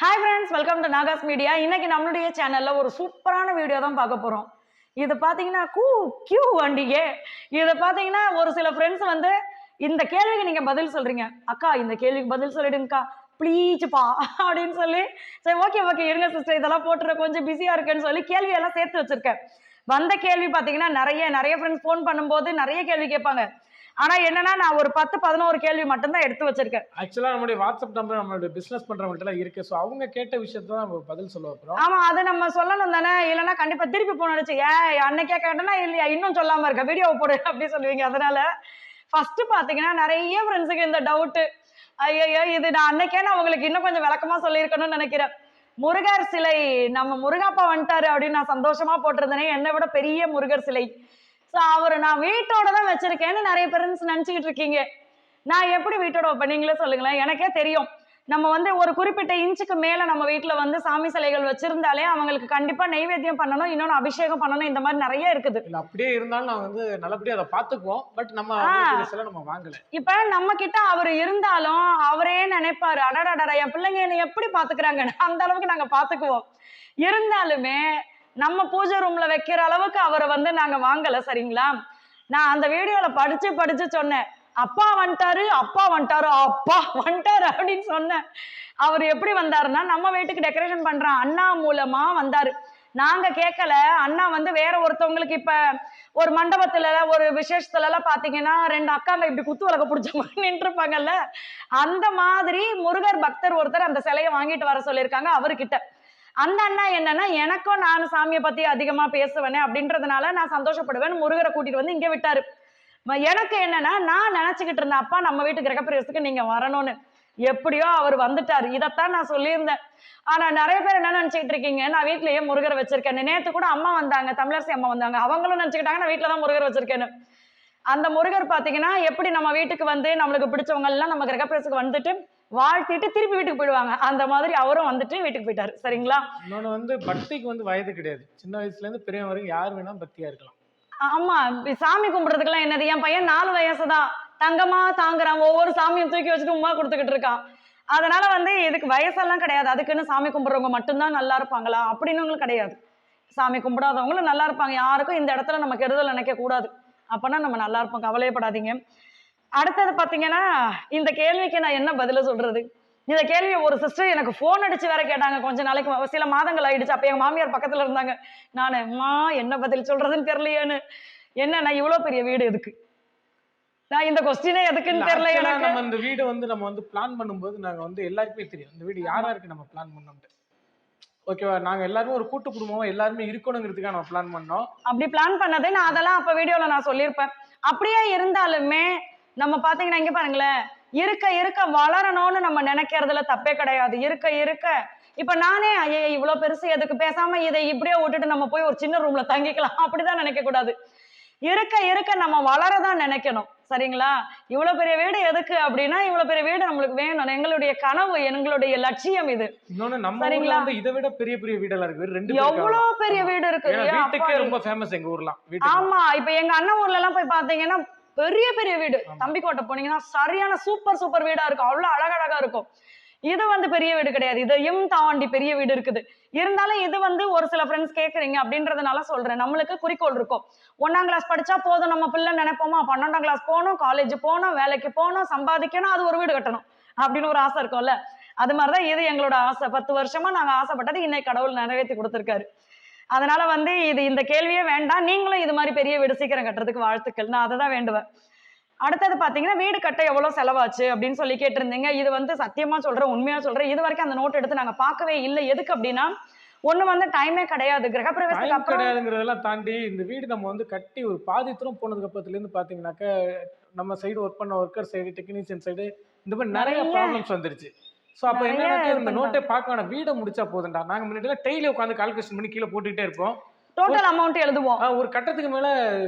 Hi friends, welcome to Nahash media. இன்னைக்கு நம்மளுடைய சேனல்ல ஒரு சூப்பரான வீடியோ தான் பார்க்க போறோம். இது பாத்தீங்கன்னா கியூ வண்டியே. இதை பாத்தீங்கன்னா ஒரு சில ஃப்ரெண்ட்ஸ் வந்து இந்த கேள்விக்கு நீங்க பதில் சொல்றீங்க, அக்கா இந்த கேள்விக்கு பதில் சொல்லிடுங்கக்கா ப்ளீஸ்ப்பா அப்படின்னு சொல்லி, சரி ஓகே ஓகே இருங்க சிஸ்டர் இதெல்லாம் போட்டுற கொஞ்சம் பிஸியா இருக்குன்னு சொல்லி கேள்வியெல்லாம் சேர்த்து வச்சிருக்கேன். வந்த கேள்வி பாத்தீங்கன்னா நிறைய ஃப்ரெண்ட்ஸ் ஃபோன் பண்ணும்போது நிறைய கேள்வி கேட்பாங்க. ஆனா என்னன்னா நான் ஒரு 10-11 கேள்வி மட்டும்தான் எடுத்து வச்சிருக்கேன். ஆக்சுவலா நம்மளுடைய வாட்ஸ்அப் நம்பர் நம்மளுடைய பிசினஸ் பண்றவங்கள்ட்ட எல்லாம் இருக்கு. சோ அவங்க கேட்ட விஷயத்தை தான் நம்ம பதில் சொல்ல போறோம். ஆமா, அதை நம்ம சொல்லணும் தானே, இல்லைன்னா கண்டிப்பா திருப்பி போன் அடிச்சு ஏன் அன்னைக்கே கேட்டேன்னா இல்லையா இன்னும் சொல்லாம இருக்க வீடியோ போடு அப்படி சொல்லுவீங்க. அதனால ஃபர்ஸ்ட் பாத்தீங்கன்னா நிறைய ஃப்ரெண்ட்ஸுக்கு இந்த டவுட், ஐயோ இது நான் அன்னைக்கே நான் உங்களுக்கு இன்னும் கொஞ்சம் விளக்கமா சொல்லியிருக்கணும்னு நினைக்கிறேன். முருகர் சிலை நம்ம முருகப்பா வந்துட்டாரு அப்படின்னு நான் சந்தோஷமா போட்டிருந்தேனே, என்னை விட பெரிய முருகர் சிலை. ஸோ அவரு நான் வீட்டோட தான் வச்சிருக்கேன்னு நிறைய பேரண்ட்ஸ் நினைச்சுக்கிட்டு இருக்கீங்க. நான் எப்படி வீட்டோட வைப்பேன் நீங்களே சொல்லுங்களேன். எனக்கே தெரியும், நம்ம வந்து ஒரு குறிப்பிட்ட இன்ச்சுக்கு மேல நம்ம வீட்டுல வந்து சாமி சிலைகள் வச்சிருந்தாலே அவங்களுக்கு கண்டிப்பா நைவேத்தியம் பண்ணணும், இன்னொன்னு அபிஷேகம் பண்ணணும், இந்த மாதிரி நிறைய இருக்குது. இல்ல அப்படியே இருந்தாலும் நான் வந்து நல்லபடியா அதை பாத்துக்குவோம். பட் நம்ம நம்ம வாங்கல. இப்ப நம்ம கிட்ட அவரு இருந்தாலும் அவரே நினைப்பாரு, அடடடா என் பிள்ளைங்க என்ன எப்படி பாத்துக்கிறாங்க, அந்த அளவுக்கு நாங்க பாத்துக்குவோம். இருந்தாலுமே நம்ம பூஜை ரூம்ல வைக்கிற அளவுக்கு அவரை வந்து நாங்க வாங்கல. சரிங்களா? நான் அந்த வீடியோல படிச்சு சொன்னேன், அப்பா வந்துட்டாரு அப்பா வந்துட்டாரு அப்படின்னு சொன்னேன். அவர் எப்படி வந்தாருன்னா, நம்ம வீட்டுக்கு டெக்கரேஷன் பண்ற அண்ணா மூலமா வந்தாரு. நாங்க கேட்கல. அண்ணா வந்து வேற ஒருத்தவங்களுக்கு இப்ப ஒரு மண்டபத்துல ஒரு விசேஷத்துல எல்லாம் பாத்தீங்கன்னா 2 அக்காங்க இப்படி குத்து விளக்க பிடிச்ச மாதிரி நின்று இருப்பாங்கல்ல, அந்த மாதிரி முருகர் பக்தர் ஒருத்தர் அந்த சிலையை வாங்கிட்டு வர சொல்லியிருக்காங்க அவர்கிட்ட. அந்த அண்ணா என்னன்னா, எனக்கும் நானும் சாமியை பத்தி அதிகமா பேசுவேனே அப்படின்றதுனால நான் சந்தோஷப்படுவேன், முருகரை கூட்டிட்டு வந்து இங்க விட்டாரு. எனக்கு என்னன்னா, நான் நினைச்சுக்கிட்டு இருந்தேன் அப்பா நம்ம வீட்டு கிரகப்பிரவேசத்துக்கு நீங்க வரணும்னு. எப்படியோ அவர் வந்துட்டாரு. இதைத்தான் நான் சொல்லியிருந்தேன். ஆனா நிறைய பேர் என்ன நினைச்சுக்கிட்டு இருக்கீங்க, நான் வீட்லயே முருகரை வச்சிருக்கேன். நேத்து கூட அம்மா வந்தாங்க, தமிழரசி அம்மா வந்தாங்க, அவங்களும் நினைச்சுக்கிட்டாங்க நான் வீட்டுலதான் முருகர் வச்சிருக்கேன்னு. அந்த முருகர் பாத்தீங்கன்னா எப்படி நம்ம வீட்டுக்கு வந்து நம்மளுக்கு பிடிச்சவங்க எல்லாம் நம்ம கிரகப்பிரவேசத்துக்கு வந்துட்டு வாழ்த்திட்டு திருப்பி வீட்டுக்கு போயிடுவாங்க, அந்த மாதிரி அவரும் வந்துட்டு வீட்டுக்கு போயிட்டாரு. சரிங்களா? இன்னொன்னு வந்து பக்திக்கு வந்து வயது கிடையாது. சின்ன வயசுல இருந்து பெரியவங்க வரைக்கும் யார் வேணா பக்தியா இருக்கலாம். ஆமா, சாமி கும்பிடுறதுக்குலாம் என்னது, என் பையன் 4 வயசுதான் தங்கமா தாங்குறான், ஒவ்வொரு சாமியும் தூக்கி வச்சுட்டு உமா கொடுத்துக்கிட்டு இருக்கான். அதனால வந்து இதுக்கு வயசெல்லாம் கிடையாது. அதுக்குன்னு சாமி கும்பிடுறவங்க மட்டும்தான் நல்லா இருப்பாங்களா அப்படின்னு கிடையாது. சாமி கும்பிடாதவங்களும் நல்லா இருப்பாங்க. யாருக்கும் இந்த இடத்துல நம்ம கெடுதல் நினைக்க கூடாது. அப்பனா நம்ம நல்லா இருப்போம், கவலையப்படாதீங்க. அடுத்தது பாத்தீங்கன்னா, இந்த கேள்விக்கு நான் என்ன பதில சொல்றது. இந்த கேள்வியை ஒரு சிஸ்டர் எனக்கு போன் அடிச்சு வேற கேட்டாங்க. கொஞ்ச நாளைக்கு சில மாதங்கள் ஆயிடுச்சு. அப்ப எங்க மாமியார் பக்கத்துல இருந்தாங்க. நானு அம்மா என்ன பதில் சொல்றதுன்னு தெரியலையேன்னு. என்ன இவ்வளவு பெரிய வீடு எதுக்கு, நான் இந்த கொஸ்டினே எதுக்குன்னு தெரியல எனக்கு. நம்ம இந்த வீடு வந்து நம்ம வந்து பிளான் பண்ணும்போது நாங்க வந்து எல்லாருக்குமே தெரியும் இந்த வீடு யாராருக்கு நம்ம பிளான் பண்ணோம்னு. ஓகேவா? நாங்க எல்லாருமே ஒரு கூட்டு குடும்பமா எல்லாருமே இருக்கணுங்கிறதுக்காக நம்ம பிளான் பண்ணோம். அப்படி பிளான் பண்ணது நான் அதெல்லாம் அப்ப வீடியோல நான் சொல்லியிருப்பேன். அப்படியே இருந்தாலுமே நம்ம பாத்தீங்கன்னா இங்க பாருங்களேன், இருக்க வளரணும்னு நம்ம நினைக்கிறதுல தப்பே கிடையாது. இருக்க இப்ப நானே ஐயா இவ்வளவு பெருசு எதுக்கு, பேசாம இதை இப்படியே விட்டுட்டு நம்ம போய் ஒரு சின்ன ரூம்ல தங்கிக்கலாம் அப்படிதான் நினைக்க கூடாது. இருக்க நம்ம வளரதான் நினைக்கணும். சரிங்களா? இவ்வளவு பெரிய வீடு எதுக்கு அப்படின்னா, இவ்வளவு பெரிய வீடு நம்மளுக்கு வேணும், எங்களுடைய கனவு, எங்களுடைய லட்சியம் இது. இன்னொன்னு நம்ம ஊர்ல வந்து இதை விட பெரிய வீடெல்லாம் இருக்கு. 2 எவ்வளவு பெரிய வீடு இருக்கு. வீட்டுக்கே ரொம்ப ஃபேமஸ் எங்க ஊர்லாம். ஆமா, இப்ப எங்க அண்ணன் ஊர்ல எல்லாம் போய் பாத்தீங்கன்னா பெரிய வீடு. தம்பிக்கோட்டை போனீங்கன்னா சரியான சூப்பர் வீடா இருக்கும், அவ்வளவு அழகழகா இருக்கும். இது வந்து பெரிய வீடு கிடையாது, இதையும் தாண்டி பெரிய வீடு இருக்குது. இருந்தாலும் இது வந்து ஒரு சில ஃப்ரெண்ட்ஸ் கேக்குறீங்க அப்படின்றதுனால சொல்றேன். நம்மளுக்கு குறிக்கோள் இருக்கும். 1ஆம் கிளாஸ் படிச்சா போதும் நம்ம பிள்ளை நினைப்போமா, 12ஆம் கிளாஸ் போகணும், காலேஜ் போகணும், வேலைக்கு போகணும், சம்பாதிக்கணும், அது ஒரு வீடு கட்டணும் அப்படின்னு ஒரு ஆசை இருக்கும்ல. அது மாதிரிதான் இது எங்களோட ஆசை. 10 வருஷமா நாங்க ஆசைப்பட்டது இன்னைக்கு கடவுள் நிறைவேற்றி கொடுத்திருக்காரு. அதனால வந்து இந்த கேள்வியே வேண்டாம். நீங்களும் இது மாதிரி பெரிய வீடு சீக்கிரம் கட்டுறதுக்கு வாழ்த்துக்கள். நான் அதை தான் வேண்டுவேன். அடுத்தது பாத்தீங்கன்னா, வீடு கட்ட எவ்வளவு செலவாச்சு அப்படின்னு சொல்லி கேட்டிருந்தீங்க. இது வந்து சத்தியமா சொல்றேன், உண்மையா சொல்றேன், இது வரைக்கும் அந்த நோட் எடுத்து நாங்க பார்க்கவே இல்லை. எதுக்கு அப்படின்னா, ஒண்ணு வந்து டைமே கிடையாது. கிரகப்பிரவேசத்துக்கு அப்புறம் கிடையாதுங்கிறதெல்லாம் தாண்டி இந்த வீடு நம்ம வந்து கட்டி ஒரு பாதி தூரம் போனதுக்கு அப்புறத்துல இருந்து பாத்தீங்கன்னாக்க நம்ம சைடு ஒர்க் பண்ண ஒர்க்கர் சைடு, டெக்னீஷியன் சைடு இந்த மாதிரி நிறைய ப்ராப்ளம்ஸ் வந்துருச்சு. சோ அப்ப என்னன்னா, இந்த நோட்டை பார்க்க வேணாம், வீடை முடிச்சா போதும்டா. நாங்க முன்னாடி டெய்லி உட்காந்து கால்குலேஷன் பண்ணி கீழே போட்டுக்கிட்டே இருப்போம். டோட்டல் அமௌண்ட் எழுதுவோம். ஒரு கட்டத்துக்கு மேல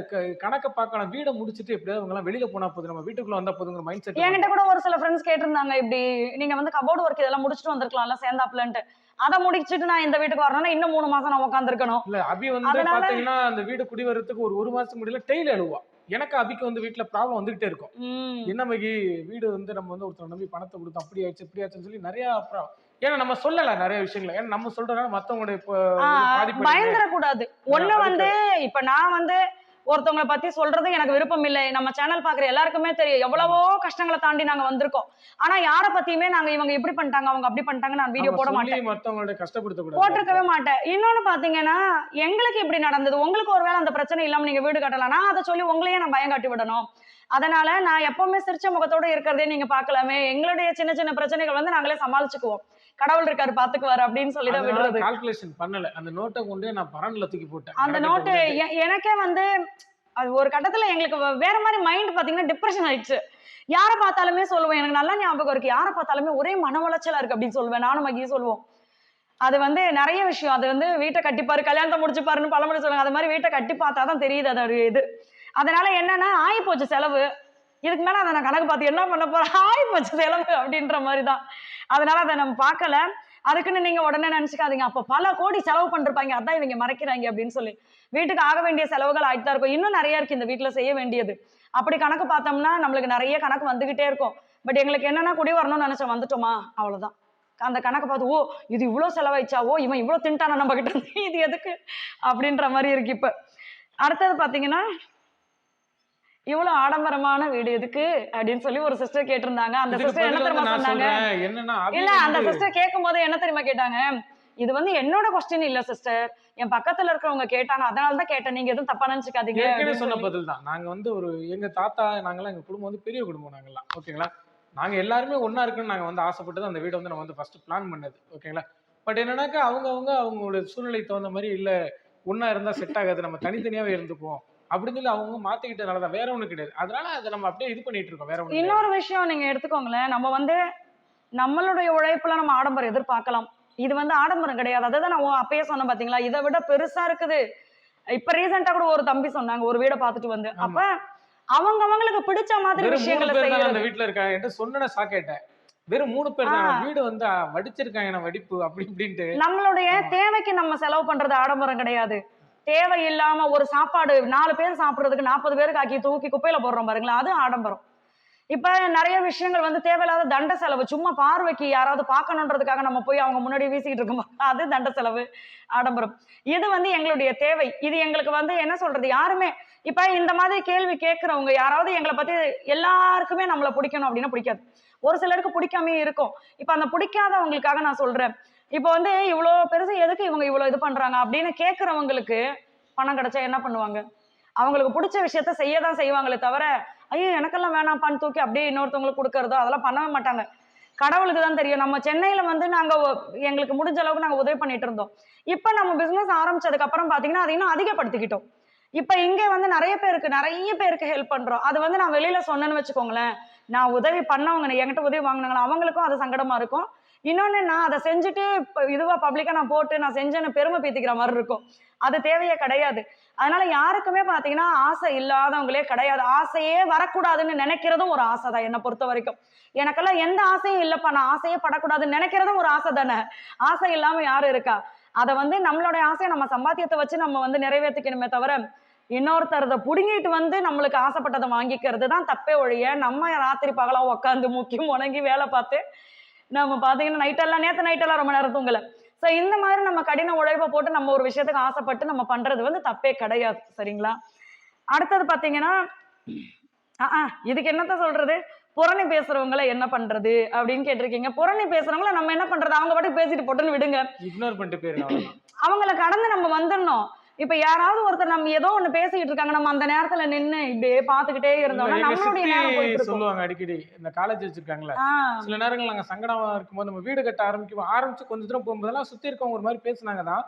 கணக்க பார்க்கணும், வீடை முடிச்சிட்டு எப்படியாவது அவங்க எல்லாம் வெளியில போனா போதும், நம்ம வீட்டுக்குள்ள வந்தா போதுங்கிற மைண்ட் செட். என்கிட்ட கூட ஒரு சில ஃப்ரெண்ட்ஸ் கேட்டிருந்தாங்க, இப்படி நீங்க வந்து கபோர்டு ஒர்க் இதெல்லாம் முடிச்சுட்டு வந்திருக்கலாம்ல சேர்ந்தாப்லன்ட்டு. அதை முடிச்சுட்டு நான் இந்த வீட்டுக்கு வரணும்னா இன்னும் 3 மாசம் நான் உட்காந்துருக்கணும். இல்ல அபி வந்து பாத்தீங்கன்னா அந்த வீடு குடி வர்றதுக்கு ஒரு மாசத்துக்கு முடியல டெய்லி அழுவா. எனக்கு அபிக்கு வந்து வீட்டுல ப்ராப்ளம் வந்துகிட்டே இருக்கும். என்ன மகி வீடு வந்து நம்ம வந்து ஒருத்தர் நம்பி பணத்தை கொடுத்து அப்படி ஆயிடுச்சு இப்படி ஆச்சுன்னு சொல்லி நிறைய ஏன்னா நம்ம சொல்லல நிறைய விஷயங்கள், ஏன்னா நம்ம சொல்றதுனால மத்தவங்களுடைய பாதிப்பு பயந்துடக்கூடாது. ஒண்ணு வந்து இப்ப நான் வந்து ஒருத்தவங்களை பத்தி சொல்றது எனக்கு விருப்பம் இல்லை. நம்ம சேனல் பாக்குற எல்லாருக்குமே தெரியும் எவ்வளவோ கஷ்டங்களை தாண்டி நாங்க வந்திருக்கோம். ஆனா யார பத்தியுமே நாங்க இவங்க இப்படி பண்ணிட்டாங்க அவங்க அப்படி பண்ணிட்டாங்க நான் வீடியோ போட மாட்டேன், மத்தவங்களோட கஷ்டப்படுத்த கூடாது, போட்டிருக்கவே மாட்டேன். இன்னொன்னு பாத்தீங்கன்னா எங்களுக்கு இப்படி நடந்தது, உங்களுக்கு ஒருவேளை அந்த பிரச்சனை இல்லாம நீங்க வீடு கட்டலாம், அதை சொல்லி உங்களையே நான் பயம் காட்டி விடணும்? அதனால நான் எப்பவுமே சிரிச்ச முகத்தோட இருக்கிறதே நீங்க பாக்கலாமே. எங்களுடைய சின்ன சின்ன பிரச்சனைகள் வந்து நாங்களே சமாளிச்சுக்குவோம், கடவுள் இருக்காரு பாத்துக்குவாரு அப்படின்னு சொல்லிதான் விடுறது. கால்குலேஷன் பண்ணல, அந்த நோட்டை கொண்டு நான் பரன்ல தூக்கி போட்டேன். அந்த நோட்டு எனக்கே வந்து அது ஒரு கட்டத்துல எங்களுக்கு வேற மாதிரி மைண்ட் பாத்தீங்கன்னா டிப்ரெஷன் ஆயிடுச்சு. யாரை பார்த்தாலுமே சொல்லுவேன், எனக்கு நல்லா ஞாபகம் இருக்கு, யாரை பார்த்தாலுமே ஒரே மன உளைச்சலா இருக்கு அப்படின்னு சொல்லுவேன், நானும் மகியும் சொல்லுவோம். அது வந்து நிறைய விஷயம், அது வந்து வீட்டை கட்டிப்பாரு கல்யாணத்தை முடிச்சுப்பாருன்னு பழமொழி சொல்லுவாங்க, அது மாதிரி வீட்டை கட்டி பார்த்தாதான் தெரியுது அதோட இது. அதனால என்னன்னா ஆகி போச்சு செலவு, இதுக்கு மேல அதை நான் கணக்கு பார்த்து என்ன பண்ண போறேன், ஆகி போச்சு செலவு அப்படின்ற மாதிரிதான். அதனால அதை நம்ம பார்க்கல. அதுக்குன்னு நீங்க உடனே நினைச்சுக்காதீங்க அப்ப பல கோடி செலவு பண்ணிருப்பாங்க அதான் இவங்க மறைக்கிறாங்க அப்படின்னு சொல்லி. வீட்டுக்கு ஆக வேண்டிய செலவுகள் ஆகிட்டு தான் இருக்கும், இன்னும் நிறைய இருக்கு இந்த வீட்டுல செய்ய வேண்டியது. அப்படி கணக்கு பார்த்தோம்னா நம்மளுக்கு நிறைய கணக்கு வந்துகிட்டே இருக்கும். பட் எங்களுக்கு என்னன்னா குடி வரணும்னு நினைச்சோம், வந்துட்டோமா அவ்வளவுதான். அந்த கணக்கு பார்த்து ஓ இது இவ்வளவு செலவாயிச்சா, ஓ இவன் இவ்வளவு திண்டானா நம்ம கிட்ட இது எதுக்கு அப்படின்ற மாதிரி இருக்கு. இப்ப அடுத்தது பாத்தீங்கன்னா இவ்வளவு ஆடம்பரமான வீடு எதுக்கு அப்படின்னு சொல்லி ஒரு சிஸ்டர் கேட்டிருந்தாங்க. அந்த சிஸ்டர் என்ன தெரியுமா சொன்னாங்க, இல்ல அந்த சிஸ்டர் கேட்கும் போது என்ன தெரியுமா கேட்டாங்க, இது வந்து என்னோட கொஸ்டின் இல்ல சிஸ்டர், என் பக்கத்துல இருக்கிறவங்க கேட்டாங்க அதனாலதான் கேட்டேன், நீங்க எதுவும் தப்பா நினைச்சுக்காதீங்க சொன்ன பதில் தான். நாங்க வந்து ஒரு எங்க தாத்தா நாங்கெல்லாம், எங்க குடும்பம் வந்து பெரிய குடும்பம் நாங்கெல்லாம், ஓகேங்களா. நாங்க எல்லாருமே ஒன்னா இருக்குன்னு நாங்க வந்து ஆசைப்பட்டு அந்த வீடு வந்து நம்ம வந்து ஃபர்ஸ்ட் பிளான் பண்ணது, ஓகேங்களா. பட் என்னன்னாக்கா அவங்களோட சூழ்நிலைக்கு தகுந்த மாதிரி இல்ல ஒன்னா இருந்தா செட் ஆகாது, நம்ம தனித்தனியாவே இருந்துக்குவோம் அப்படின்னு சொல்லி அவங்க மாத்திக்கிட்டனாலதான், வேற ஒண்ணு கிடையாது. அதனால அதை நம்ம அப்படியே இது பண்ணிட்டு இருக்கோம், வேற ஒண்ணு. இன்னொரு விஷயம் நீங்க எடுத்துக்கோங்களேன், நம்ம வந்து நம்மளுடைய உழைப்புல நம்ம ஆடம்பரம் எதிர்பார்க்கலாம், இது வந்து ஆடம்பரம் கிடையாது. அதான் நான் அப்பயே சொன்னேன் பாத்தீங்களா, இதை விட பெருசா இருக்குது. இப்ப ரீசெண்டா கூட ஒரு தம்பி சொன்னாங்க ஒரு வீடை பார்த்துட்டு வந்து, அப்ப அவங்களுக்கு பிடிச்ச மாதிரி விஷயங்களை செய்யறது. அந்த வீட்டுல இருக்காங்க என்று சொன்ன சாக்கேட்டேன், வெறும் 3 பேர் தான், வீடு வந்து வடிச்சிருக்காங்க வடிப்பு அப்படி இப்படின்ட்டு. நம்மளுடைய தேவைக்கு நம்ம செலவு பண்றது ஆடம்பரம் கிடையாது. தேவையில்லாம ஒரு சாப்பாடு 4 பேர் சாப்பிடுறதுக்கு 40 பேருக்கு ஆக்கி தூக்கி குப்பையில போடுறோம் பாருங்களா, அது ஆடம்பரம். இப்ப நிறைய விஷயங்கள் வந்து தேவையில்லாத தண்ட செலவு, சும்மா பார்வைக்கு யாராவது பார்க்கணுன்றதுக்காக நம்ம போய் அவங்க முன்னாடி வீசிக்கிட்டு இருக்கோம், அது தண்ட செலவு, ஆடம்பரம். இது வந்து எங்களுடைய தேவை, இது எங்களுக்கு வந்து என்ன சொல்றது, யாருமே இப்ப இந்த மாதிரி கேள்வி கேட்கிறவங்க யாராவது எங்களை பத்தி எல்லாருக்குமே நம்மளை பிடிக்கணும் அப்படின்னா பிடிக்காது, ஒரு சிலருக்கு பிடிக்காமே இருக்கும். இப்ப அந்த பிடிக்காதவங்களுக்காக நான் சொல்றேன், இப்ப வந்து இவ்வளவு பெருசு எதுக்கு இவங்க இவ்வளவு இது பண்றாங்க அப்படின்னு கேட்கறவங்களுக்கு பணம் கிடைச்சா என்ன பண்ணுவாங்க, அவங்களுக்கு பிடிச்ச விஷயத்த செய்யதான் செய்வாங்களே தவிர ஐயோ எனக்கெல்லாம் வேணாம்ப்பான்னு தூக்கி அப்படியே இன்னொருத்தவங்களுக்கு கொடுக்கறதோ அதெல்லாம் பண்ணவே மாட்டாங்க. கடவுளுக்கு தான் தெரியும். நம்ம சென்னையில வந்து நாங்க எங்களுக்கு முடிஞ்ச அளவுக்கு நாங்க உதவி பண்ணிட்டு இருந்தோம். இப்ப நம்ம பிசினஸ் ஆரம்பிச்சதுக்கு அப்புறம் பாத்தீங்கன்னா அதை இன்னும் அதிகப்படுத்திக்கிட்டோம். இப்ப இங்க வந்து நிறைய பேருக்கு ஹெல்ப் பண்றோம். அது வந்து நான் வெளியில சொன்னேன்னு வச்சுக்கோங்களேன், நான் உதவி பண்ணவங்க என்கிட்ட உதவி வாங்கினாங்களா அவங்களுக்கும் அது சங்கடமா இருக்கும். இன்னொன்னு நான் அதை செஞ்சுட்டு இதுவா பப்ளிக்கா நான் போட்டு நான் செஞ்சேன்னு பெருமை பீத்திக்கிற மாதிரி இருக்கும், அது தேவையே கிடையாது. அதனால யாருக்குமே பாத்தீங்கன்னா ஆசை இல்லாதவங்களே கிடையாது. ஆசையே வரக்கூடாதுன்னு நினைக்கிறதும் ஒரு ஆசை தான் என்னை பொறுத்த வரைக்கும். எனக்கெல்லாம் எந்த ஆசையும் இல்லப்பா, நான் ஆசையே படக்கூடாதுன்னு நினைக்கிறதும் ஒரு ஆசை தானே. ஆசை இல்லாம யாரும் இருக்கா? அதை வந்து நம்மளுடைய ஆசையை நம்ம சம்பாத்தியத்தை வச்சு நம்ம வந்து நிறைவேற்றிக்கணுமே தவிர இன்னொருத்தரத புடுங்கிட்டு வந்து நம்மளுக்கு ஆசைப்பட்டதை வாங்கிக்கிறது தான் தப்பே ஒழிய, நம்ம ராத்திரி பகலா உட்காந்து முக்கி முணங்கி வேலை பார்த்து நம்ம பாத்தீங்கன்னா நேற்று நைட்டெல்லாம் ரொம்ப நேரம் தூங்கல. சோ இந்த மாதிரி நம்ம கடின உழைப்பை போட்டு நம்ம ஒரு விஷயத்துக்கு ஆசைப்பட்டு நம்ம பண்றது வந்து தப்பே கிடையாது, சரிங்களா. அடுத்தது பாத்தீங்கன்னா இதுக்கு என்னத்த சொல்றது, புரணி பேசுறவங்களை என்ன பண்றது அப்படின்னு கேட்டிருக்கீங்க. புரணி பேசுறவங்களை நம்ம என்ன பண்றது, அவங்க பாட்டுக்கு பேசிட்டு போட்டுன்னு விடுங்க, இக்னோர் பண்ணிட்டு போயிருங்க, அவங்கள கடந்து நம்ம வந்துடணும். இப்ப யாராவது ஒருத்தர் நம்ம ஏதோ ஒண்ணு பேசிக்கிட்டு இருக்காங்க, நம்ம அந்த நேரத்துல நின்னு இப்படியே பாத்துக்கிட்டே இருந்தோம்னா நம்மளுடைய நேரம் போயிட்டு இருக்கும். சொல்லுவாங்க அடிக்கடி, இந்த காலேஜ் வச்சிருக்காங்களா, சில நேரங்கள் நாங்க சங்கடமா இருக்கும்போது நம்ம வீடு கட்ட ஆரம்பிச்சு கொஞ்ச தூரம் போகும்போதெல்லாம் சுத்தி இருக்கவங்க ஒரு மாதிரி பேசுனாங்க தான்.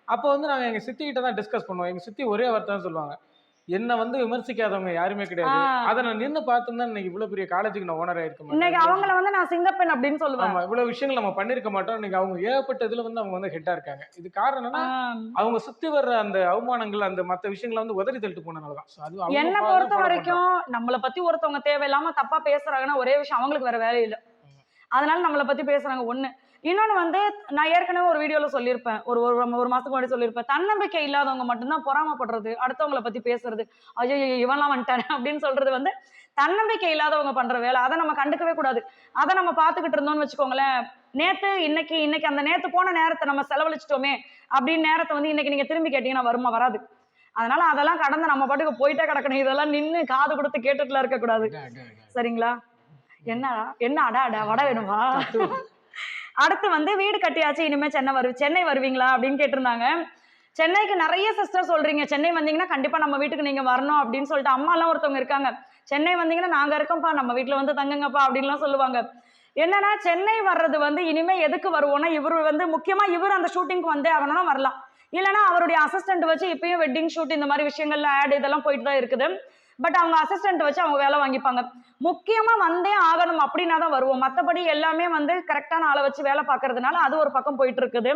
அப்போ வந்து நாங்க எங்க சித்தி கிட்ட தான் டிஸ்கஸ் பண்ணுவோம். எங்க சித்தி ஒரே வார்த்தை தான் சொல்லுவாங்க, என்ன வந்து விமர்சிக்காதவங்க யாருமே கிடையாது. அதை நான் நின்னு பார்த்துதான் இன்னைக்கு இவ்வளவு பெரிய காலேஜுக்கு நான் ஓனர் ஆயிருக்கேன். இன்னைக்கு அவங்கள வந்து நான் சிங்கப்பெண் அப்படின்னு சொல்லுவேன். இவ்வளவு விஷயங்கள் நம்ம பண்ணிருக்க மாட்டோம். இன்னைக்கு அவங்க ஏகப்பட்ட இதுல வந்து அவங்க வந்து ஹெட்டா இருக்காங்க. இது காரணம் என்னன்னா அவங்க சுத்தி வர்ற அந்த அவமானங்கள் அந்த மத்த விஷயங்களை வந்து உதறி தள்ளிட்டு போனதுனாலதான். என்ன பொறுத்த வரைக்கும் நம்மளை பத்தி ஒருத்தவங்க தேவையில்லாம தப்பா பேசுறாங்கன்னா ஒரே விஷயம், அவங்களுக்கு வேற வேலை இல்லை, அதனால நம்மளை பத்தி பேசுறாங்க ஒண்ணு. இன்னொன்னு வந்து நான் ஏற்கனவே ஒரு வீடியோல சொல்லியிருப்பேன், ஒரு மாசத்துக்கு முன்னாடி சொல்லியிருப்பேன், தன்னம்பிக்கை இல்லாதவங்க மட்டும்தான் பொறாமப்படுறது, அடுத்தவங்களை பத்தி பேசுறது, ஐயோ இவன்லாம் வந்துட்டானே அப்படின்னு சொல்றது வந்து தன்னம்பிக்கை இல்லாதவங்க பண்ற வேலை, அதை நம்ம கண்டுக்கவே கூடாது. அதை நம்ம பார்த்துக்கிட்டு இருந்தோம்னு வச்சுக்கோங்களேன், இன்னைக்கு அந்த நேத்து போன நேரத்தை நம்ம செலவழிச்சிட்டோமே அப்படின்னு நேரத்தை வந்து இன்னைக்கு நீங்க திரும்பி கேட்டீங்கன்னா வருமா? வராது. அதனால அதெல்லாம் கடந்து நம்ம பாட்டுக்கு போயிட்டே கிடக்கணும். இதெல்லாம் நின்று காது கொடுத்து கேட்டுட்டுலாம் இருக்க கூடாது. சரிங்களா? என்ன அடா அடா வடை வேணுமா? அடுத்து வந்து வீடு கட்டியாச்சு, இனிமே சென்னை வருவீங்களா அப்படின்னு கேட்டிருந்தாங்க. சென்னைக்கு நிறைய சிஸ்டர் சொல்றீங்க, சென்னை வந்தீங்கன்னா கண்டிப்பா நம்ம வீட்டுக்கு நீங்க வரணும் அப்படின்னு சொல்லிட்டு. அம்மா எல்லாம் ஒருத்தவங்க இருக்காங்க, சென்னை வந்தீங்கன்னா நாங்க இருக்கோம்ப்பா, நம்ம வீட்டுல வந்து தங்குங்கப்பா அப்படின்லாம் சொல்லுவாங்க. என்னன்னா சென்னை வர்றது வந்து இனிமே எதுக்கு வருவோம்னா, இவர் வந்து முக்கியமா இவர் அந்த ஷூட்டிங்க்கு வந்தே ஆகணும்னா வரலாம். இல்லைன்னா அவருடைய அசிஸ்டன்ட் வச்சு இப்பயும் வெட்டிங் ஷூட் இந்த மாதிரி விஷயங்கள்ல ஆட் இதெல்லாம் போயிட்டு தான் இருக்குது. பட் அவங்க அசிஸ்டன்ட் வச்சு அவங்க வேலை வாங்கிப்பாங்க. முக்கியமா வந்தே ஆகணும் அப்படின்னா தான் வருவோம். மற்றபடி எல்லாமே வந்து கரெக்டான ஆளை வச்சு வேலை பார்க்கறதுனால அது ஒரு பக்கம் போயிட்டு இருக்குது.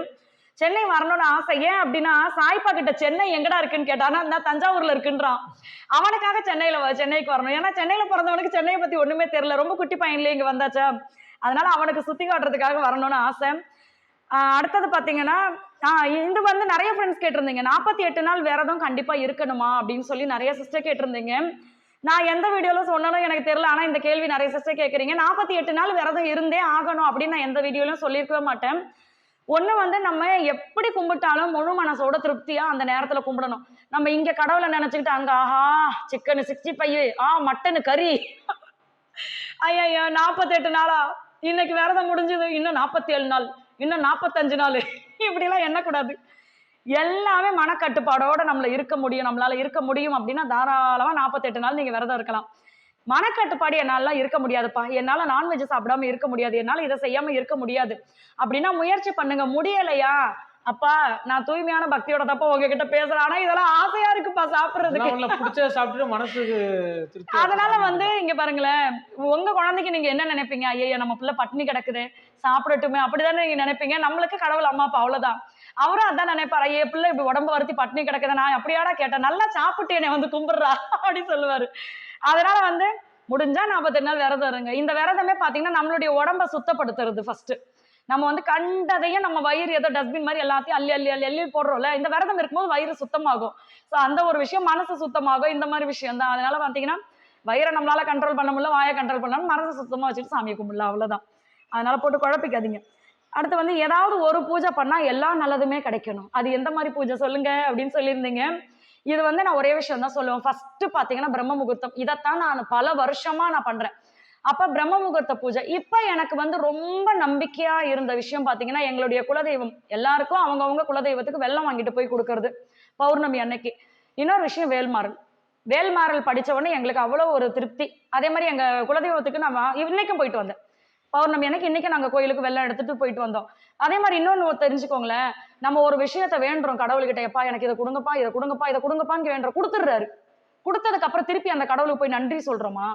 சென்னை வரணும்னு ஆசை. ஏன் அப்படின்னா, சாய்ப்பா கிட்ட சென்னை எங்கடா இருக்குன்னு கேட்டானா, நான் தஞ்சாவூர்ல இருக்குன்றான். அவனுக்காக சென்னைக்கு வரணும். ஏன்னா சென்னையில பிறந்தவனுக்கு சென்னையை பத்தி ஒண்ணுமே தெரியல, ரொம்ப குட்டி பையன்லயே இங்க வந்தாச்சா, அதனால அவனுக்கு சுத்தி காட்டுறதுக்காக வரணும்னு ஆசை. அடுத்தது பாத்தீங்கன்னா, இது வந்து நிறைய ஃப்ரெண்ட்ஸ் கேட்டிருந்தீங்க, 48 நாள் விரதம் கண்டிப்பா இருக்கணுமா அப்படின்னு சொல்லி நிறைய சிஸ்டர் கேட்டிருந்தீங்க. நான் எந்த வீடியோல சொன்னாலும் எனக்கு தெரியல, ஆனா இந்த கேள்வி நிறைய சிஸ்டர் கேட்கறீங்க. 48 நாள் விரதம் இருந்தே ஆகணும் அப்படின்னு நான் எந்த வீடியோலும் சொல்லியிருக்கவே மாட்டேன். ஒண்ணு வந்து நம்ம எப்படி கும்பிட்டாலும் முழு மனசோட திருப்தியா அந்த நேரத்துல கும்பிடணும். நம்ம இங்க கடவுளை நினைச்சுக்கிட்டு அங்க ஆஹா சிக்கன் 65, மட்டன் கறி, ஐயா 48 நாளா, இன்னைக்கு விரதம் முடிஞ்சது, இன்னும் 47 நாள், இன்னும் 45 நாள், இப்படி எல்லாம் எண்ணக்கூடாது. எல்லாமே மனக்கட்டுப்பாடோட நம்மளால இருக்க முடியும் அப்படின்னா தாராளமா 48 நாள் நீங்க விரதம் இருக்கலாம். மனக்கட்டுப்பாடு என்னாலாம் இருக்க முடியாதுப்பா, என்னால நான்வெஜ் சாப்பிடாம இருக்க முடியாது, என்னால இதை செய்யாம இருக்க முடியாது அப்படின்னா முயற்சி பண்ணுங்க. முடியலையா, அப்பா நான் தூய்மையான பக்தியோட தப்ப உங்ககிட்ட பேசுறேன், ஆனா இதெல்லாம் ஆசையா இருக்குப்பா சாப்பிடுறதுக்கு, மனசுக்கு. அதனால வந்து இங்க பாருங்களேன், உங்க குழந்தைக்கு நீங்க என்ன நினைப்பீங்க? ஐயா நம்ம பிள்ளை பட்டினி கிடக்குது, சாப்பிடட்டுமே அப்படிதானே நீங்க நினைப்பீங்க. நம்மளுக்கு கடவுள் அம்மா அப்பா அவ்வளவுதான். அவரும் அதான் நினைப்பாரு, ஐயா பிள்ளை இப்படி உடம்பு வருத்தி பட்டினி கிடக்குது, நான் அப்படியாடா கேட்டேன், நல்லா சாப்பிட்டு என்னை வந்து கும்பிடுறா அப்படின்னு சொல்லுவாரு. அதனால வந்து முடிஞ்சா 48 நாள் விரதம் இருங்க. இந்த விரதமே பாத்தீங்கன்னா நம்மளுடைய உடம்ப சுத்தப்படுத்துறது. ஃபர்ஸ்ட் நம்ம வந்து கண்டதையும் நம்ம வயிறு ஏதோ டஸ்ட்பின் மாதிரி எல்லாத்தையும் அள்ளி போடுறோம்ல, இந்த விரதம் இருக்கும்போது வயிறு சுத்தமாகும். ஸோ அந்த ஒரு விஷயம், மனசு சுத்தமாகும், இந்த மாதிரி விஷயம் தான். அதனால பாத்தீங்கன்னா வயிறை நம்மளால கண்ட்ரோல் பண்ண முடியல, வாயை கண்ட்ரோல் பண்ணாலும் மனசை சுத்தமா வச்சுட்டு சாமியை கும்பிடல, அவ்வளவுதான். அதனால போட்டு குழப்பிக்காதீங்க. அடுத்து வந்து ஏதாவது ஒரு பூஜை பண்ணா எல்லா நல்லதுமே கிடைக்கணும். அது எந்த மாதிரி பூஜை சொல்லுங்க அப்படின்னு சொல்லியிருந்தீங்க. இது வந்து நான் ஒரே விஷயம் தான் சொல்லுவேன். ஃபர்ஸ்ட் பாத்தீங்கன்னா பிரம்ம முகூர்த்தம். இதைத்தான் நான் பல வருஷமா நான் பண்றேன். அப்ப பிரம்ம முகூர்த்த பூஜை இப்ப எனக்கு வந்து ரொம்ப நம்பிக்கையா இருந்த விஷயம் பாத்தீங்கன்னா, எங்களுடைய குலதெய்வம் எல்லாருக்கும் அவங்கவுங்க குலதெய்வத்துக்கு வெள்ளம் வாங்கிட்டு போய் கொடுக்கறது பௌர்ணமி அன்னைக்கு. இன்னொரு விஷயம் வேல்மாறல் படிச்ச உடனே எங்களுக்கு அவ்வளவு ஒரு திருப்தி. அதே மாதிரி எங்க குலதெய்வத்துக்கு நம்ம இன்னைக்கும் போயிட்டு வந்தேன். பௌர்ணமி அன்னைக்கு இன்னைக்கு நாங்க கோயிலுக்கு வெள்ளம் எடுத்துட்டு போயிட்டு வந்தோம். அதே மாதிரி இன்னொன்னு தெரிஞ்சுக்கோங்களேன், நம்ம ஒரு விஷயத்த வேண்டுறோம் கடவுள்கிட்ட, எப்பா எனக்கு இதை கொடுங்கப்பான்னு வேண்டுறோம், கொடுத்துடுறாரு. கொடுத்ததுக்கு அப்புறம் திருப்பி அந்த கடவுளுக்கு போய் நன்றி சொல்றோமா?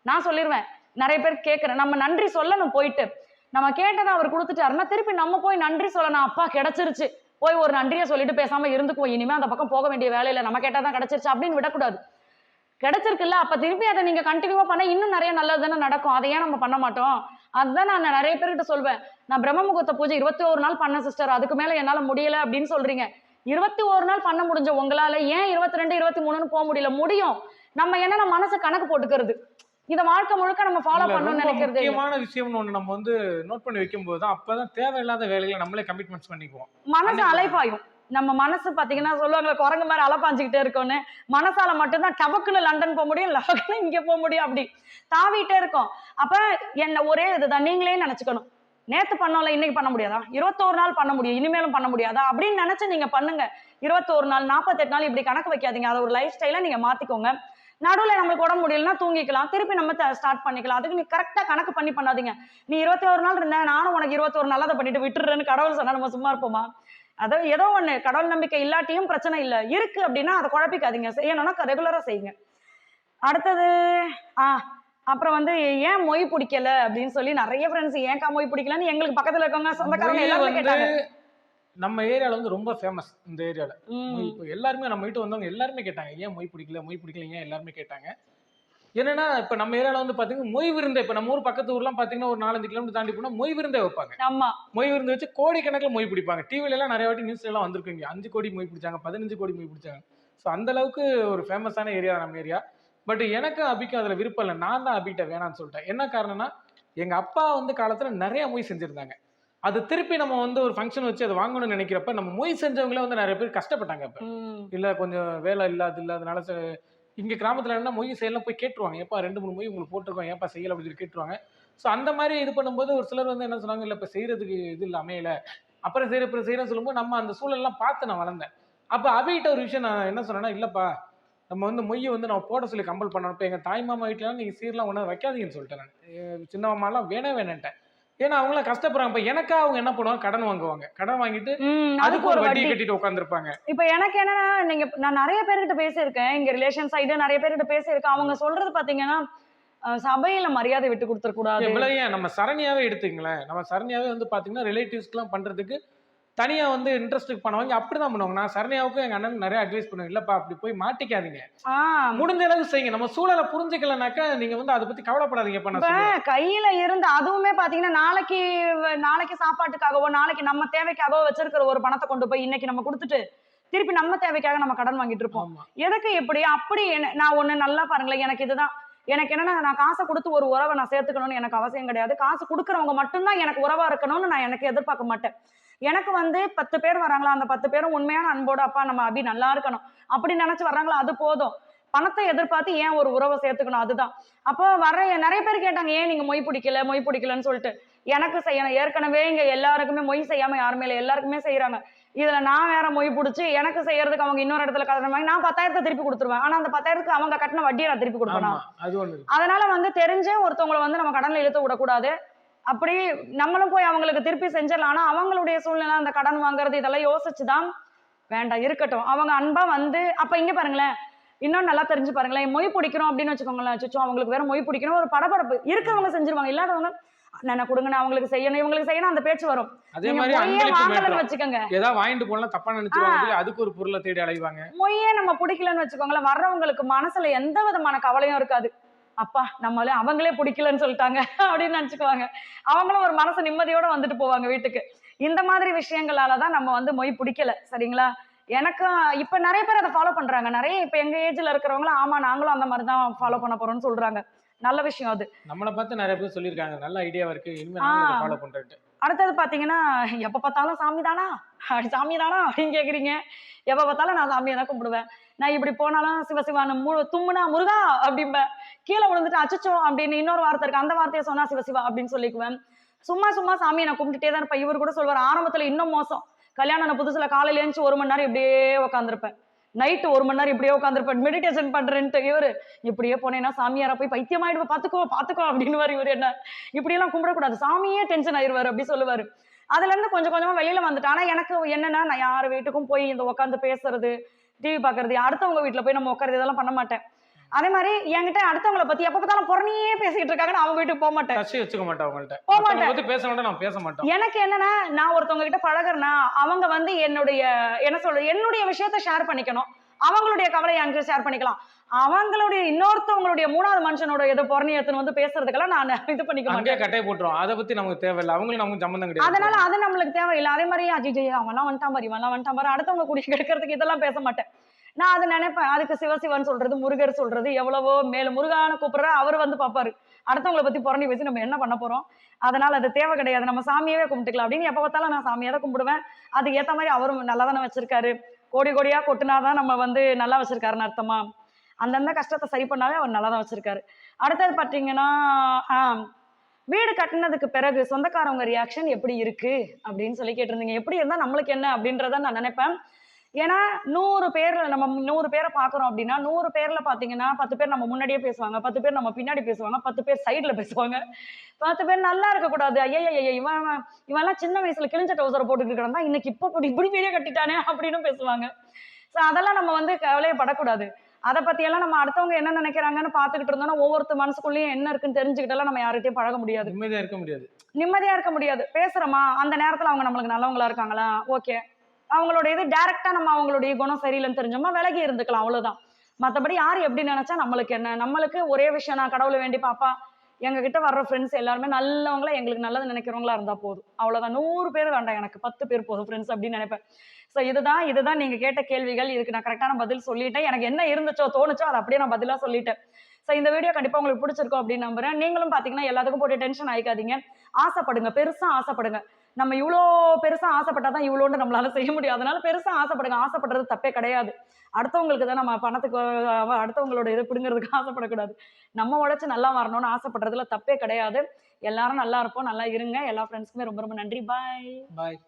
நான் சொல்லிடுவேன், நிறைய பேர் கேட்கிறேன், நம்ம நன்றி சொல்லணும். போயிட்டு நம்ம கேட்டதை அவர் கொடுத்துட்டாருன்னா திருப்பி நம்ம போய் நன்றி சொல்லணும். அப்பா கிடைச்சிருச்சு, போய் ஒரு நன்றியை சொல்லிட்டு பேசாம இருந்துக்குவோம், இனிமே அந்த பக்கம் போக வேண்டிய வேலையில, நம்ம கேட்டாதான் கிடைச்சிருச்சு அப்படின்னு விடக்கூடாது. கிடைச்சிருக்குல்ல, அப்ப திருப்பி அதை நீங்க கண்டினியூவா பண்ண இன்னும் நிறைய நல்லது தானே நடக்கும். அதை ஏன் நம்ம பண்ண மாட்டோம்? அதுதான் நான் நிறைய பேர்கிட்ட சொல்வேன். நான் பிரம்ம முகூர்த்த பூஜை 21 நாள் பண்ண சிஸ்டர், அதுக்கு மேல என்னால முடியல அப்படின்னு சொல்றீங்க. 21 நாள் பண்ண முடிஞ்ச உங்களால ஏன் 22, 23ன்னு போக முடியல? முடியும். நம்ம என்னன்னா மனசை கணக்கு போட்டுக்கிறது, இந்த வாழ்க்கை முழுக்க நம்ம ஃபாலோ பண்ணணும்னு நினைக்கிறது. முக்கியமான விஷயம்னு ஒண்ணு நம்ம வந்து நோட் பண்ணி வைக்கும் போது அப்பதான் தேவையில்லாத வேலைகளை நம்மளே கமிட்மெண்ட்ஸ் பண்ணிக்குவோம். மனசு அலைப்பாயும். நம்ம மனசு பாத்தீங்கன்னா சொல்லுவாங்க குரங்கு மாதிரி அலப்பாஞ்சுக்கிட்டே இருக்கோன்னு. மனசால மட்டும்தான் டபக்குன்னு லண்டன் போக முடியும், லபக்குன்னு இங்க போக முடியும், அப்படி தாவிட்டே இருக்கும். அப்ப என்ன ஒரே இதுதான், நீங்களே நினைச்சுக்கணும், நேத்து பண்ணோம்ல இன்னைக்கு பண்ண முடியாதா? 21 நாள் பண்ண முடியும், இனிமேலும் பண்ண முடியாதா அப்படின்னு நினைச்சு நீங்க பண்ணுங்க. 21 நாள் 48 நாள் இப்படி கணக்கு வைக்காதீங்க. அதை ஒரு லைஃப் ஸ்டைல நீங்க மாத்திக்கோங்க. நடுவில் நம்மளுக்கு உடம்பு முடியலன்னா தூங்கிக்கலாம், திருப்பி நம்ம ஸ்டார்ட் பண்ணிக்கலாம். அதுக்கு நீ கரெக்டா கணக்கு பண்ணி பண்ணாதீங்க. நீ 21 நாள் இருந்த, நானும் உனக்கு 21 நாள் அதை பண்ணிட்டு விட்டுறேன்னு கடவுள் சொன்னா நம்ம சும்மா இருப்போமா? அதாவது ஏதோ ஒண்ணு, கடவுள் நம்பிக்கை இல்லாட்டியும் பிரச்சனை இல்லை, இருக்கு அப்படின்னா அதை குழப்பிக்காதீங்க, செய்யணும்னா ரெகுலரா செய்யுங்க. அடுத்தது அப்புறம் வந்து ஏன் மொய் பிடிக்கல அப்படின்னு சொல்லி நிறைய ஃப்ரெண்ட்ஸ் ஏன்கா மொய் பிடிக்கலன்னு எங்களுக்கு பக்கத்துல இருக்கவங்க சொந்தக்காரங்க எல்லாரும் கேட்டாங்க. நம்ம ஏரியால வந்து ரொம்ப ஃபேமஸ் இந்த ஏரியால. இப்போ எல்லாருமே நம்ம வீட்டு வந்தவங்க எல்லாருமே கேட்டாங்க, ஏன் மொய் பிடிக்கல ஏன் எல்லாருமே கேட்டாங்க. என்னன்னா இப்ப நம்ம ஏரியால வந்து பாத்தீங்கன்னா மொய் விருந்தை, இப்ப நம்ம ஊர் பக்கத்து ஊர்லாம் பாத்தீங்கன்னா ஒரு 4-5 கிலோமீட்டர் தாண்டி போனா மொய் விருந்தை வைப்பாங்க. ஆமா, மொய் விருந்து வச்சு கோடிக்கணக்கில் மொய் பிடிப்பாங்க. டிவில எல்லாம் நிறைய வாட்டி நியூஸ்ல எல்லாம் வந்திருக்குங்க, 5 கோடி மொய் பிடிச்சாங்க, 15 கோடி மொய் பிடிச்சாங்க. ஸோ அந்த அளவுக்கு ஒரு ஃபேமஸான ஏரியா நம்ம ஏரியா. பட் எனக்கும் அபிக்கும் அதுல விருப்பம் இல்லை. நான் தான் அபிட்ட வேணாம்னு சொல்லிட்டேன். என்ன காரணம்னா எங்க அப்பா வந்து காலத்துல நிறைய மொய் செஞ்சிருந்தாங்க. அது திருப்பி நம்ம வந்து ஒரு ஃபங்க்ஷன் வச்சு அதை வாங்கணும்னு நினைக்கிறப்ப நம்ம மொய் செஞ்சவங்களே வந்து நிறைய பேர் கஷ்டப்பட்டாங்க. இப்ப இல்ல கொஞ்சம் வேலை இல்லாதனால இங்க கிராமத்துல என்ன மொய் செய்யலாம் போய் கேட்டுருவாங்க, ஏப்பா 2 3 மொய் உங்களுக்கு போட்டிருக்கோம் ஏப்பா செய்யல அப்படின்னு சொல்லி கேட்டுருவாங்க. ஸோ அந்த மாதிரி இது பண்ணும்போது ஒரு சிலர் வந்து என்ன சொன்னாங்க, இல்லை இப்போ செய்யறதுக்கு இது இல்லை அமையல, அப்புறம் செய்யறேன்னு சொல்லும்போது நம்ம அந்த சூழல்லாம் பார்த்து நான் வளர்ந்தேன். அப்போ அபிகிட்ட ஒரு விஷயம் நான் என்ன சொன்னேன்னா, இல்லப்பா நம்ம வந்து மொய்யை வந்து நம்ம போட சொல்லி கம்பல் பண்ணணும். இப்போ எங்கள் தாய் மாமா வீட்டிலாம் நீங்கள் சீரெலாம் ஒன்றும் வைக்காதீங்கன்னு சொல்லிட்டேன். நான் சின்ன மாமாலாம் வேணேன்ட்டேன். ஏன்னா அவங்களாம் கஷ்டப்படுறாங்க. இப்போ எனக்கா அவங்க என்ன பண்ணுவாங்க, கடன் வாங்குவாங்க. கடன் வாங்கிட்டு அதுக்கு ஒரு வட்டி கட்டிட்டு உட்காந்துருப்பாங்க. இப்ப எனக்கு என்னன்னா, நான் நிறைய பேர்கிட்ட பேசியிருக்கேன், இங்க ரிலேஷன் சைடு நிறைய பேர்கிட்ட பேசியிருக்கேன். அவங்க சொல்றது பாத்தீங்கன்னா, சபையில மரியாதை விட்டு கொடுத்துட கூடாது. இவ்வளவு நம்ம சரணியாவே எடுத்துங்களேன். நம்ம சரணியாவே வந்து பாத்தீங்கன்னா ரிலேட்டிவ்ஸ்க்கு எல்லாம் பண்றதுக்கு தனியா வந்து இன்ட்ரெஸ்ட் பண்ணுவாங்க. அப்படிதான் பண்ணுவாங்க. நான் சரணியாவுக்கும் எங்க அண்ணன் நிறைய அட்வைஸ் பண்ணுவேன், இல்லப்பா அப்படி போய் மாட்டிக்காதீங்க, முடிஞ்ச அளவுக்கு செய்யுங்க. நம்ம சூழலை புரிஞ்சுக்கலனாக்கா நீங்க வந்து அதை பத்தி கவலைப்படாதீங்க. கையில இருந்து அதுவுமே பாத்தீங்கன்னா நாளைக்கு சாப்பாட்டுக்காகவோ நாளைக்கு நம்ம தேவைக்காகவோ வச்சிருக்கிற ஒரு பணத்தை கொண்டு போய் இன்னைக்கு நம்ம கொடுத்துட்டு திருப்பி நம்ம தேவைக்காக நம்ம கடன் வாங்கிட்டு இருப்போம். எதுக்கு எப்படி அப்படி நான் ஒண்ணு நல்லா பாருங்களேன், எனக்கு என்னன்னா, நான் காசை கொடுத்து ஒரு உறவை நான் சேர்த்துக்கணும்னு எனக்கு அவசியம் கிடையாது. காசு கொடுக்கறவங்க மட்டும்தான் எனக்கு உறவா இருக்கணும்னு நான் எனக்கு எதிர்பார்க்க மாட்டேன். எனக்கு வந்து 10 பேர் வராங்களா, அந்த 10 பேரும் உண்மையான அன்போட அப்பா நம்ம அபி நல்லா இருக்கணும் அப்படி நினைச்சு வர்றாங்களா, அது போதும். பணத்தை எதிர்பார்த்து ஏன் ஒரு உறவை சேர்த்துக்கணும், அதுதான். அப்போ நிறைய பேர் கேட்டாங்க, ஏன் நீங்க மொய் பிடிக்கலன்னு சொல்லிட்டு. எனக்கு செய்யணும், ஏற்கனவே இங்க எல்லாருக்குமே மொய் செய்யாம யாருமே இல்லை, எல்லாருக்குமே செய்யறாங்க. இதுல நான் வேற மொய் பிடிச்சி எனக்கு செய்யறதுக்கு அவங்க இன்னொரு இடத்துல கடன் வாங்கி நான் 10,000 திருப்பி கொடுத்துருவேன். ஆனா அந்த 10,000 அவங்க கட்டின வட்டியை நான் திருப்பி கொடுப்பேன். அதனால வந்து தெரிஞ்சே ஒருத்தவங்களை வந்து நம்ம கடன்ல இழுத்து விடக்கூடாது. அப்படி நம்மளும் போய் அவங்களுக்கு திருப்பி செஞ்சிடலாம். ஆனா அவங்களுடைய சூழ்நிலை அந்த கடன் வாங்குறது இதெல்லாம் யோசிச்சுதான் வேண்டாம் இருக்கட்டும். அவங்க அன்பா வந்து அப்ப இங்க பாருங்களேன், இன்னும் நல்லா தெரிஞ்சு பாருங்களேன், மொய் பிடிக்கிறோம் அப்படின்னு வச்சுக்கோங்களேன், அச்சோ அவங்களுக்கு வேற மொய் பிடிக்கணும் ஒரு படபடப்பு இருக்கிறவங்க செஞ்சிருவாங்க, இல்லாதவங்க என்ன கொடுங்க நான் அவங்களுக்கு செய்யணும் அந்த பேச்சு வரும். அதே மாதிரி வாங்கலன்னு வச்சுக்கோங்க, ஏதாவது வாங்கிட்டு போனா தப்பா நினைச்சுவாங்க, அதுக்கு ஒரு பொருளை தேடி அலைவாங்க. மொய்யே நம்ம பிடிக்கலன்னு வச்சுக்கோங்களேன், வர்றவங்களுக்கு மனசுல எந்த விதமான கவலையும் இருக்காது. அப்பா அவங்களே பிடிக்கலன்னு சொல்லிட்டாங்க அப்படின்னு நினைச்சுக்குவாங்க. அவங்களும் ஒரு மனசு நிம்மதியோட வந்துட்டு போவாங்க வீட்டுக்கு. இந்த மாதிரி விஷயங்களாலதான் நம்ம வந்து மொய் பிடிக்கல. சரிங்களா? எனக்கு இப்ப நிறைய பேர் அதை ஃபாலோ பண்றாங்க. நிறைய இப்ப எங்க ஏஜ்ல இருக்கிறவங்களும் ஆமா நாங்களும் அந்த மாதிரிதான் ஃபாலோ பண்ண போறோம்னு சொல்றாங்க. நல்ல விஷயம் அது. நம்மளை பார்த்து நிறைய பேர் சொல்லியிருக்காங்க, நல்ல ஐடியாவா இருக்கு, இனிமே நாங்க ஃபாலோ பண்றேன். அடுத்தது பாத்தீங்கன்னா, எப்ப பார்த்தாலும் சாமிதானா அப்படின்னு கேக்குறீங்க. எப்ப பார்த்தாலும் நான் சாமியை தான் கும்பிடுவேன். நான் இப்படி போனாலும் சிவசிவான்னு தும்முனா முருகா அப்படிம்பேன். கீழே விழுந்துட்டு அச்சச்சோ அப்படின்னு இன்னொரு வார்த்தை இருக்கு, அந்த வார்த்தையை சொன்னா சிவசிவா அப்படின்னு சொல்லிக்குவேன். சும்மா சாமியை நான் கும்பிட்டுட்டே தான் இருப்பேன். இவர் கூட சொல்வார், ஆரம்பத்துல இன்னும் மோசம், கல்யாணம் புதுசுல காலையில எழுந்துச்சு 1 மணி நேரம் இப்படியே உட்காந்துருப்பேன், நைட்டு 1 மணி நேரம் இப்படியே உட்காந்துருப்பேன் மெடிடேஷன் பண்றேன்ட்டு. இவரு இப்படியே போனேன்னா சாமியாரா போய் பைத்தியமாயிடுவா, பாத்துக்கோ அப்படின்னு இவர். என்ன இப்படி எல்லாம் கும்பிடக்கூடாது, சாமியே டென்ஷன் ஆயிடுவாரு அப்படி சொல்லுவாரு. அதுல இருந்து கொஞ்சம் கொஞ்சமா வெளியில வந்துட்டேன். ஆனா எனக்கு என்னன்னா, நான் யார் வீட்டுக்கும் போய் இந்த உட்காந்து பேசுறது, டிவி பாக்குறது, அடுத்தவங்க வீட்டுல போய் நம்ம உட்காருது இதெல்லாம் பண்ண மாட்டேன். அதே மாதிரி என்கிட்ட அடுத்தவங்களை பத்தி எப்ப பார்த்தாலும் புறணியே பேசிட்டு இருக்காங்க, அவங்க வீட்டுக்கு போக மாட்டேன், வச்சுக்க மாட்டேன், அவங்கள்ட்ட பேச மாட்டேன். எனக்கு என்னன்னா, நான் ஒருத்தவங்க கிட்ட பழகுறேன்னா அவங்க வந்து என்னுடைய விஷயத்த ஷேர் பண்ணிக்கணும், அவங்களுடைய கவலை என்கிட்ட ஷேர் பண்ணிக்கலாம். அவங்களுடைய இன்னொருத்தவங்களுடைய 3வது மனுஷனோட ஏதோ பொறணியத்துன்னு வந்து பேசுறதுக்கெல்லாம் நான் இது பண்ணிக்க மாட்டேன், கட்டை போட்டுரும். அதை பத்தி நமக்கு தேவையில்லை, அவங்களுக்கு நமக்கு சம்பந்தம் கிடையாது, அதனால அது நம்மளுக்கு தேவையில்லை. அதே மாதிரி அஜிஜய் அவன்லாம் வந்துட்டான் பாரு, இவன்லாம் வந்துட்டான் பாரு, அடுத்தவங்க கூடிய கிடைக்கிறதுக்கு இதெல்லாம் பேச மாட்டேன். நான் அதை நினைப்பேன், அதுக்கு சிவசிவன் சொல்றது, முருகர் சொல்றது எவ்வளவோ மேல, முருகான கூப்பிடுற அவர் வந்து பாப்பாரு, அடுத்தவங்களை பத்தி புறணி வச்சு நம்ம என்ன பண்ண போறோம், அதனால அது தேவை கிடையாது, நம்ம சாமியவே கும்பிட்டுக்கலாம் அப்படின்னு எப்ப பார்த்தாலும் நான் சாமியை தான் கும்பிடுவேன். அதுக்கு ஏத்த மாதிரி அவரும் நல்லா தானே வச்சிருக்காரு, கோடியா கொட்டினாதான் நம்ம வந்து நல்லா வச்சிருக்காருன்னு அர்த்தமா? அந்தந்த கஷ்டத்தை சரி பண்ணாவே அவர் நல்லா தான் வச்சிருக்காரு. அடுத்தது பாத்தீங்கன்னா, வீடு கட்டினதுக்கு பிறகு சொந்தக்காரவங்க ரியாக்ஷன் எப்படி இருக்கு அப்படின்னு சொல்லி கேட்டிருந்தீங்க. எப்படி இருந்தா நம்மளுக்கு என்ன அப்படின்றத நான் நினைப்பேன். ஏன்னா 100 பேர்ல நம்ம 100 பேரை பாக்குறோம் அப்படின்னா 100 பேர்ல பாத்தீங்கன்னா 10 பேர் நம்ம முன்னாடியே பேசுவாங்க, 10 பேர் நம்ம பின்னாடி பேசுவாங்க, 10 பேர் சைட்ல பேசுவாங்க, 10 பேர் நல்லா இருக்க கூடாது, ஐயா இவெல்லாம் சின்ன வயசுல கிழிஞ்ச டவுசரை போட்டுட்டு கிடந்தா இன்னைக்கு இப்படி பெரிய கட்டிட்டானே அப்படின்னு பேசுவாங்க. சோ அதெல்லாம் நம்ம வந்து கவலையப்படக்கூடாது. அதை பத்தி எல்லாம் நம்ம அடுத்தவங்க என்ன நினைக்கிறாங்கன்னு பாத்துக்கிட்டு இருந்தோம்னா ஒவ்வொருத்தர் மனசுக்குள்ளேயும் என்ன இருக்குன்னு தெரிஞ்சுக்கிட்டெல்லாம் நம்ம யார்கிட்டயும் பழக முடியாது, நிம்மதியா இருக்க முடியாது. பேசுறோமா அந்த நேரத்துல அவங்க நம்மளுக்கு நல்லவங்களா இருக்காங்களா, ஓகே, அவங்களோட இது டைரக்டா நம்ம அவங்களுடைய குணம் சரியில்லைன்னு தெரிஞ்சோமா விலகி இருந்துக்கலாம், அவ்வளவுதான். மத்தபடி யாரு எப்படி நினைச்சா நம்மளுக்கு என்ன, நம்மளுக்கு ஒரே விஷயம், நான் கடவுளை வேண்டி பாப்பா எங்க கிட்ட வர்ற ஃப்ரெண்ட்ஸ் எல்லாருமே நல்லவங்களா, எங்களுக்கு நல்லது நினைக்கிறவங்களா இருந்தா போதும். அவ்வளவுதான். 100 பேர் வேண்டாம் எனக்கு, 10 பேர் போதும் ஃப்ரெண்ட்ஸ் அப்படின்னு நினைப்பேன். ஸோ இதுதான் நீங்க கேட்ட கேள்விகள். இதுக்கு நான் கரெக்டான பதில் சொல்லிட்டேன். எனக்கு என்ன இருந்துச்சோ தோணுச்சோ அதை அப்படியே நான் பதிலா சொல்லிட்டேன். ஸோ இந்த வீடியோ கண்டிப்பா உங்களுக்கு பிடிச்சிருக்கும் அப்படின்னு நம்புறேன். நீங்களும் பாத்தீங்கன்னா எல்லாத்துக்கும் போட்டு டென்ஷன் ஆயிக்காதீங்க. ஆசைப்படுங்க, பெருசா ஆசைப்படுங்க. நம்ம இவ்வளோ பெருசா ஆசைப்பட்டாதான் இவ்வளோன்னு நம்மளால செய்ய முடியும். அதனால பெருசா ஆசைப்படுங்க. ஆசைப்படுறது தப்பே கிடையாது. அடுத்தவங்களுக்கு தான் நம்ம பணத்துக்கு அடுத்தவங்களோட இதை பிடுங்கிறதுக்கு ஆசைப்படக்கூடாது. நம்ம உழைச்சு நல்லா வரணும்னு ஆசைப்படுறதுல தப்பே கிடையாது. எல்லாரும் நல்லா இருப்போம், நல்லா இருங்க. எல்லா ஃப்ரெண்ட்ஸ்க்குமே ரொம்ப ரொம்ப நன்றி. பாய். பாய்.